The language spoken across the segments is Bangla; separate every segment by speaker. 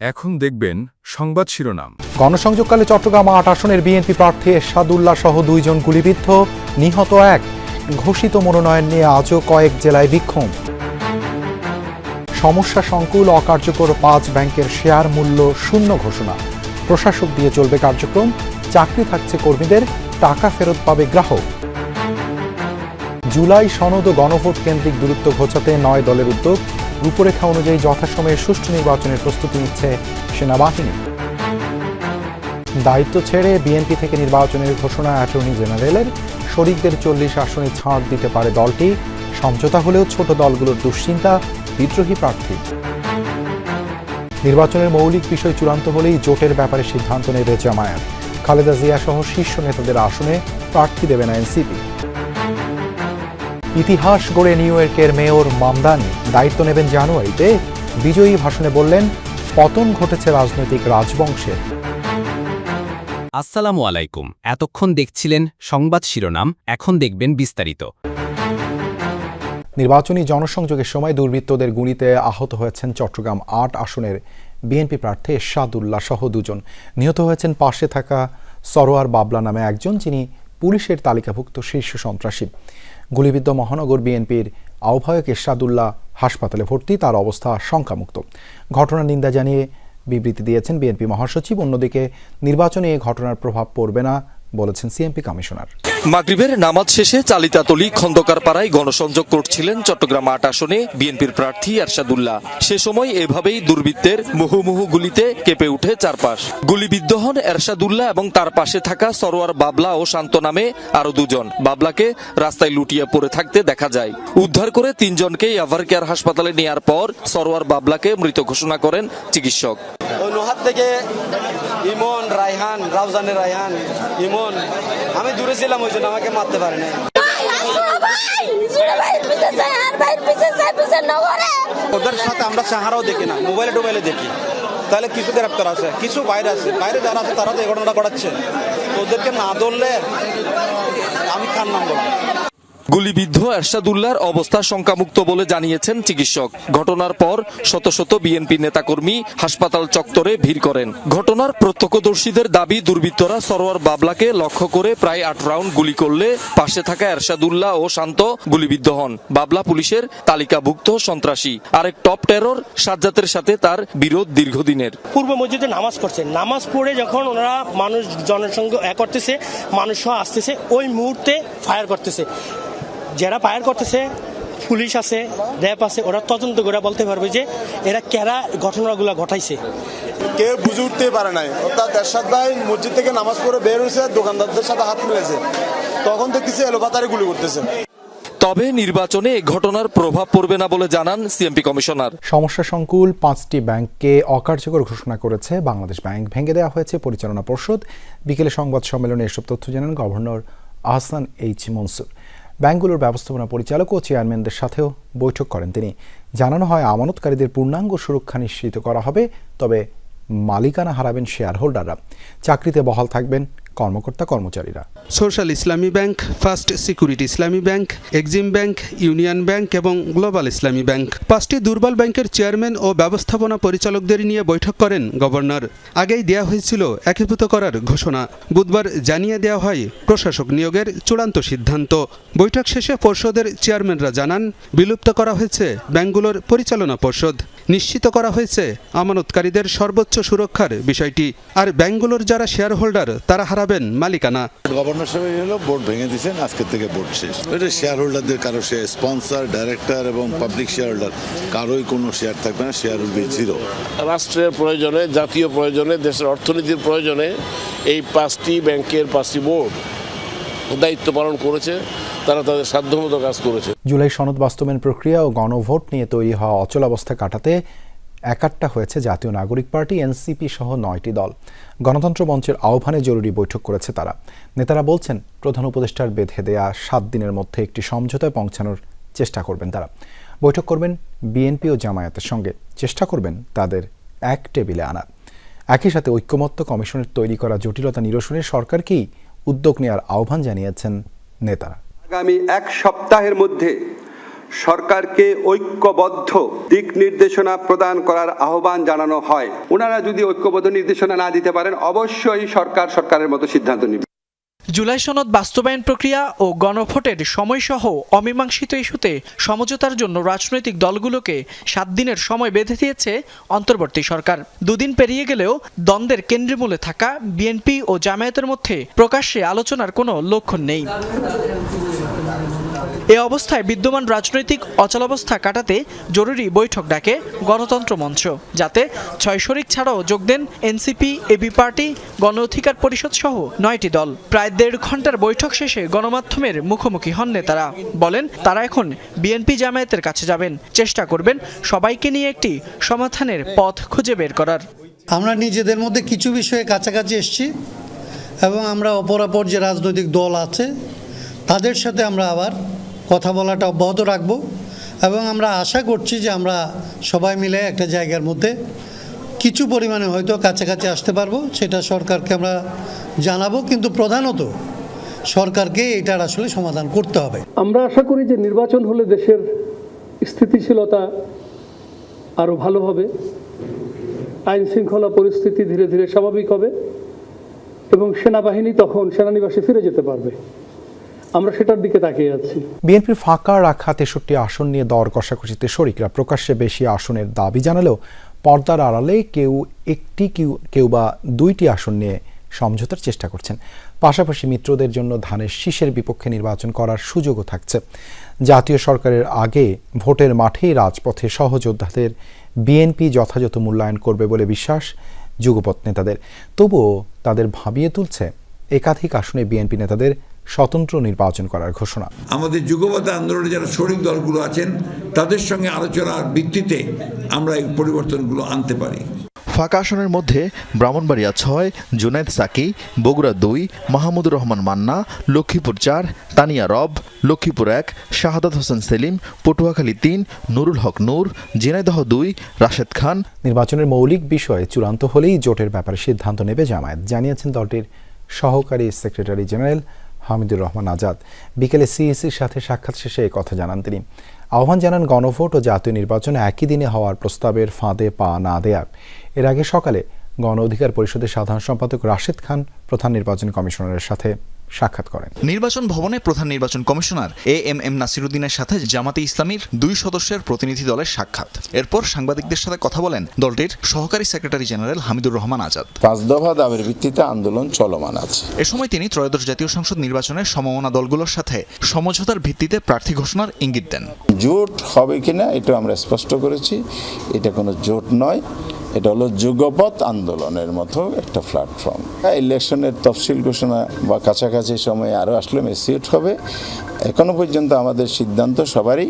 Speaker 1: এখন দেখবেন সংবাদ শিরোনাম।
Speaker 2: গণসংযোগকালে চট্টগ্রাম ৮ আসনের বিএনপি প্রার্থী এরশাদুল্লাহ সহ ২ জন গুলিবিদ্ধ, নিহত ১। ঘোষিত মনোনয়ন নিয়ে আজও কয়েক জেলায় বিক্ষোভ। সমস্যা সংকুল অকার্যকর ৫ ব্যাংকের শেয়ার মূল্য শূন্য ঘোষণা। প্রশাসক দিয়ে চলবে কার্যক্রম, চাকরি থাকছে কর্মীদের, টাকা ফেরত পাবে গ্রাহক। জুলাই সনদ ও গণভোট কেন্দ্রিক দূরত্ব ঘোচাতে ৯ দলের উদ্যোগ। রূপরেখা অনুযায়ী যথাসময়ে সুষ্ঠু নির্বাচনের প্রস্তুতি নিচ্ছে সেনাবাহিনী। দায়িত্ব ছেড়ে বিএনপি থেকে নির্বাচনের ঘোষণা অ্যাটর্নি জেনারেলের। শরিকদের ৪০ আসনে ছাড় দিতে পারে দলটি। সমঝোতা হলেও ছোট দলগুলোর দুশ্চিন্তা, বিদ্রোহী প্রার্থী। নির্বাচনের মৌলিক বিষয় চূড়ান্ত হলেই জোটের ব্যাপারে সিদ্ধান্ত নেবে জামায়াত। খালেদা জিয়া সহ শীর্ষ নেতাদের আসনে প্রার্থী দেবে না এনসিপি। ইতিহাস গড়ে নিউ ইয়র্কের মেয়র মামদানি দায়িত্ব নেবেন জানুয়ারিতে। বিজয়ী ভাষণে বললেন, পতন ঘটেছে রাজনৈতিক রাজবংশের।
Speaker 3: আসসালামু আলাইকুম। এতক্ষণ দেখছিলেন সংবাদ শিরোনাম, এখন দেখবেন বিস্তারিত।
Speaker 2: নির্বাচনী জনসংযোগের সময় দুর্বৃত্তদের গুলিতে আহত হয়েছেন চট্টগ্রাম ৮ আসনের বিএনপি প্রার্থী এরশাদুল্লাহ সহ ২ জন। নিহত হয়েছেন পাশে থাকা সরোয়ার বাবলা নামে একজন, যিনি পুলিশের তালিকাভুক্ত শীর্ষ সন্ত্রাসী। গুলিবিদ্ধ মহানগর বিএনপির আহ্বায়ক এরশাদুল্লাহ হাসপাতালে ভর্তি, তার অবস্থা শঙ্কামুক্ত। ঘটনার নিন্দা জানিয়ে বিবৃতি দিয়েছেন বিএনপি মহাসচিব। অন্যদিকে নির্বাচনে এ ঘটনার প্রভাব পড়বে না বলেছেন সিএমপি কমিশনার।
Speaker 4: মাগরিবের নামাজ শেষে চালিতাতলী খন্দকারপাড়ায় গণসংযোগ করছিলেন চট্টগ্রাম ৮ আসনে বিএনপির প্রার্থী এরশাদুল্লাহ। সে সময় এভাবেই দুর্বৃত্তের মুহুমুহু গুলিতে কেঁপে উঠে চারপাশ। গুলিবিদ্ধ হন এরশাদুল্লাহ এবং তার পাশে থাকা সরোয়ার বাবলা ও শান্ত নামে আরো ২ জন। বাবলাকে রাস্তায় লুটিয়ে পড়ে থাকতে দেখা যায়। উদ্ধার করে ৩ জনকে এভার কেয়ার হাসপাতালে নেওয়ার পর সরোয়ার বাবলাকে মৃত ঘোষণা করেন চিকিৎসক।
Speaker 5: থেকে ইমন, রায়হান, রাউজানের রায়হান, ইমন, আমি দূরে ছিলাম, ওই জন্য আমাকে মারতে পারে না। ওদের সাথে আমরা চেহারাও দেখি না, মোবাইলে টোবাইলে দেখি। তাহলে কিছু গ্রেপ্তার আছে, কিছু বাইরে আছে। বাইরে যারা আছে তারা তো এই ঘটনাটা ঘটাচ্ছে। ওদেরকে না ধরলে আমি কার নাম বলবো?
Speaker 4: গুলিবিদ্ধ এরশাদুল্লাহর অবস্থা শঙ্কামুক্ত বলে জানিয়েছেন চিকিৎসক। ঘটনার পর শত শত বিএনপি নেতাকর্মী হাসপাতাল চত্বরে ভিড় করেন। ঘটনার প্রত্যক্ষদর্শীদের দাবি, দুর্বৃত্তরা সরোয়ার বাবলাকে লক্ষ্য করে প্রায় ৮ রাউন্ড গুলি করলে পাশে থাকা এরশাদুল্লাহ ও শান্ত গুলিবিদ্ধ হন। বাবলা পুলিশের তালিকাভুক্ত সন্ত্রাসী। আরেক টপ টেরর সাজ্জাতের সাথে তার বিরোধ দীর্ঘদিনের।
Speaker 6: পূর্ব মসজিদে নামাজ পড়ছে, নামাজ পড়ে যখন ওনারা মানুষ জনসংখ্যা করতেছে, মানুষ আসতেছে, ওই মুহূর্তে ফায়ার করতেছে। যারা ফায়ার করতেছে পুলিশ আছে, র্যাব আছে, ওরা তদন্ত করে বলতে পারবে যে এরা কারা ঘটনাগুলো ঘটাইছে।
Speaker 7: কেউ বুঝে উঠতে পারে নাই। অর্থাৎ এরশাদ ভাই মসজিদ থেকে নামাজ পড়ে বের হয়েছে, দোকানদারদের সাথে হাত মিলেছে, তখন দেখতেছে এলোপাতারে গুলি করতেছে।
Speaker 4: তবে নির্বাচনে এ ঘটনার প্রভাব পড়বে না বলে জানান সিএমপি কমিশনার।
Speaker 2: সমস্যা সংকুল ৫টি ব্যাংককে অকার্যকর ঘোষণা করেছে বাংলাদেশ ব্যাংক। ভেঙে দেওয়া হয়েছে পরিচালনা পর্ষদ। বিকেলে সংবাদ সম্মেলনে এসব তথ্য জানান গভর্নর আহসান এইচ মনসুর। ব্যাংকগুলোর ব্যবস্থাপনা পরিচালক ও চেয়ারম্যানদের সাথেও বৈঠক করেন তিনি। জানানো হয়, আমানতকারীদের পূর্ণাঙ্গ সুরক্ষা নিশ্চিত করা হবে, তবে মালিকানা হারাবেন শেয়ার হোল্ডাররা। চাকরিতে বহাল থাকবেন কর্মকর্তা কর্মচারীরা।
Speaker 8: সোশ্যাল ইসলামী ব্যাংক, ফার্স্ট সিকিউরিটি ইসলামী bank, Exim bank, union bank এবং গ্লোবাল ইসলামী ব্যাংক, 5টি দুর্বল ব্যাংকের চেয়ারম্যান ও ব্যবস্থাপনা পরিচালকদের নিয়ে বৈঠক করেন গভর্নর। আগেই দেয়া হয়েছিল একীভূত করার ঘোষণা। বুধবার জানিয়ে দেওয়া হয় প্রশাসক নিয়োগের চূড়ান্ত সিদ্ধান্ত। বৈঠক শেষে পর্ষদের চেয়ারম্যানরা জানান, বিলুপ্ত করা হয়েছে ব্যাংকগুলোর পরিচালনা পর্ষদ। নিশ্চিত করা হয়েছে আমানতকারীদের সর্বোচ্চ সুরক্ষার বিষয়টি। আর ব্যাংকগুলোর যারা শেয়ার হোল্ডার তারা হারাবেন মালিকানা।
Speaker 9: গভর্নর সাহেব হলো বোর্ড ভেঙে দিয়েছেন, আজকে থেকে বোর্ড শেষ। এটা শেয়ার হোল্ডারদের কারো শেয়ার, স্পন্সর, ডাইরেক্টর এবং পাবলিক শেয়ার হোল্ডার কারোই কোনো শেয়ার থাকবে না, শেয়ার উইল বি জিরো।
Speaker 10: রাষ্ট্রের প্রয়োজনে, জাতীয় প্রয়োজনে, দেশের অর্থনীতির প্রয়োজনে এই 5টি ব্যাংকের 5টি বোর্ড দায়িত্ব পালন করেছে, তারা তাদের সাধ্যমতো কাজ করেছে।
Speaker 2: জুলাই সনদ বাস্তবায়ন প্রক্রিয়া ও গণভোট নিয়ে তৈরি হওয়া অচলাবস্থা কাটাতে একাট্টা হয়েছে জাতীয় নাগরিক পার্টি, এনসিপি সহ 9টি দল। গণতন্ত্র মঞ্চের আহ্বানে জরুরি বৈঠক করেছে তারা। নেতারা বলছেন, প্রধান উপদেষ্টার বেঁধে দেয়া 7 দিনের মধ্যে একটি সমঝোতায় পৌঁছানোর চেষ্টা করবেন তারা। বৈঠক করবেন বিএনপি ও জামায়াতের সঙ্গে, চেষ্টা করবেন তাদের এক টেবিলে আনা। একই সাথে ঐক্যমত্য কমিশনের তৈরি করা জটিলতা নিরসনে সরকারকেই উদ্যোগ নেওয়ার আহ্বান জানিয়েছেন নেতারা।
Speaker 11: আগামী 1 সপ্তাহের মধ্যে সরকারকে ঐক্যবদ্ধ দিক নির্দেশনা প্রদান করার আহ্বান জানানো হয়। ওনারা যদি ঐক্যবদ্ধ নির্দেশনা না দিতে পারেন, অবশ্যই সরকারের মতো সিদ্ধান্ত নেবে।
Speaker 12: জুলাই সনদ বাস্তবায়ন প্রক্রিয়া ও গণভোটের সময়সহ অমীমাংসিত ইস্যুতে সমঝোতার জন্য রাজনৈতিক দলগুলোকে 7 দিনের সময় বেঁধে দিয়েছে অন্তর্বর্তী সরকার। 2 দিন পেরিয়ে গেলেও দ্বন্দ্বের কেন্দ্রমূলে থাকা বিএনপি ও জামায়াতের মধ্যে প্রকাশ্যে আলোচনার কোনো লক্ষণ নেই। এ অবস্থায় বিদ্যমান রাজনৈতিক অচলাবস্থা কাটাতে জরুরি বৈঠক ডাকে গণতন্ত্র মঞ্চ, যাতে 6 শরিক ছাড়াও যোগ দেন এনসিপি, এবি পার্টি, গণ অধিকার পরিষদ সহ 9টি দল। প্রায় 1.5 ঘন্টার বৈঠক শেষে গণমাধ্যমের মুখোমুখি হন নেতারা। বলেন তারা এখন বিএনপি জামায়াতের কাছে যাবেন, চেষ্টা করবেন সবাইকে নিয়ে একটি সমাধানের পথ খুঁজে বের করার।
Speaker 13: আমরা নিজেদের মধ্যে কিছু বিষয়ে কাছাকাছি এসেছি এবং আমরা অপরাপর যে রাজনৈতিক দল আছে তাদের সাথে আমরা আবার কথা বলাটা অব্যাহত রাখব এবং আমরা আশা করছি যে আমরা সবাই মিলে একটা জায়গার মধ্যে কিছু পরিমাণে হয়তো কাছাকাছি আসতে পারবো। সেটা সরকারকে আমরা জানাবো, কিন্তু প্রধানত সরকারকে এটার আসলে সমাধান করতে হবে।
Speaker 14: আমরা আশা করি যে নির্বাচন হলে দেশের স্থিতিশীলতা আরও ভালো হবে, আইন শৃঙ্খলা পরিস্থিতি ধীরে ধীরে স্বাভাবিক হবে এবং সেনাবাহিনী তখন সেনানিবাসে ফিরে যেতে পারবে। আমরা সেটার দিকে তাকিয়ে আছি।
Speaker 2: বিএনপির ফাঁকা রাখা 63 আসন নিয়ে দর কষাকষিতে শরিকরা প্রকাশ্যে বেশি আসনের দাবি জানালেও পর্দার আড়ালে কেউ একটি কেউ বা 2টি আসন নিয়ে সমঝোতার চেষ্টা করছেন। পাশাপাশি মিত্রদের জন্য ধানের শীষের বিপক্ষে নির্বাচন করার সুযোগও থাকছে। জাতীয় সরকারের আগে ভোটের মাঠেই রাজপথে সহযোদ্ধাদের বিএনপি যথাযথ মূল্যায়ন করবে বলে বিশ্বাস যুগপৎ নেতাদের। তবুও তাদের ভাবিয়ে তুলছে একাধিক আসনে বিএনপি নেতাদের স্বতন্ত্র নির্বাচন করার ঘোষণা।
Speaker 15: আমাদের যুগপৎ আন্দোলনে যারা শরিক দলগুলো আছেন তাদের সঙ্গে আলোচনার ভিত্তিতে আমরা এই পরিবর্তনগুলো আনতে পারি।
Speaker 16: ফাঁকা আসনের মধ্যে ব্রাহ্মণবাড়িয়া 6, জুনায়েদ সাকি, বগুড়া 2, মাহমুদুর রহমান মান্না, লক্ষ্মীপুর 4, তানিয়া রব, লক্ষ্মীপুর 1, শাহাদাত হোসেন সেলিম, পটুয়াখালী 3, নুরুল হক নূর, ঝিনাইদহ 2, রাশেদ খান। নির্বাচনের মৌলিক বিষয় চূড়ান্ত হলেই জোটের ব্যাপারে সিদ্ধান্ত নেবে জামায়াত, জানিয়েছেন দলটির সহকারী সেক্রেটারি জেনারেল হামিদুর রহমান আজাদ। বিকেলে সিইসির সাথে সাক্ষাৎ শেষে এই কথা জানান তিনি। আহ্বান জানান গণভোট ও জাতীয় নির্বাচনে একই দিনে হওয়ার প্রস্তাবের ফাঁদে পা না দেয়া। এর আগে সকালে গণ অধিকার পরিষদের সাধারণ সম্পাদক রাশেদ খান প্রধান নির্বাচন কমিশনারের সাথে সাক্ষাৎ করেন।
Speaker 17: নির্বাচন ভবনে প্রধান নির্বাচন কমিশনার এএমএম নাসিরুদ্দিনের সাথে জামাতে ইসলামীর 2 সদস্যের প্রতিনিধি দলের সাক্ষাৎ। এরপর সাংবাদিকদের সাথে কথা বলেন দলটির সহকারী সেক্রেটারি জেনারেল হামিদুর রহমান আজাদ।
Speaker 18: 5 দফা দাবির ভিত্তিতে আন্দোলন চলমান আছে।
Speaker 17: এ সময় তিনি ত্রয়োদশ জাতীয় সংসদ নির্বাচনের সমমনা দলগুলোর সাথে সমঝোতার ভিত্তিতে প্রার্থী ঘোষণার ইঙ্গিত দেন।
Speaker 18: জোট হবে কিনা এটা আমরা স্পষ্ট করেছি, এটা কোনো জোট নয়, এটা হলো যুগপৎ আন্দোলনের মতো একটা প্ল্যাটফর্ম। ইলেকশনের তফসিল ঘোষণা বা কাছাকাছি সময়ে আরও আসলে মেসিউট হবে। এখনো পর্যন্ত আমাদের সিদ্ধান্ত সবারই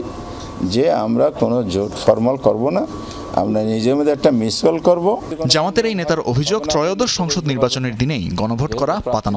Speaker 18: যে আমরা কোনো জোট ফর্মাল করব না, আমরা নিজের মধ্যে একটা মিসল করব।
Speaker 17: জামাতের এই নেতার অভিযোগ ত্রয়োদশ সংসদ নির্বাচনের দিনেই গণভোট করা পাতানো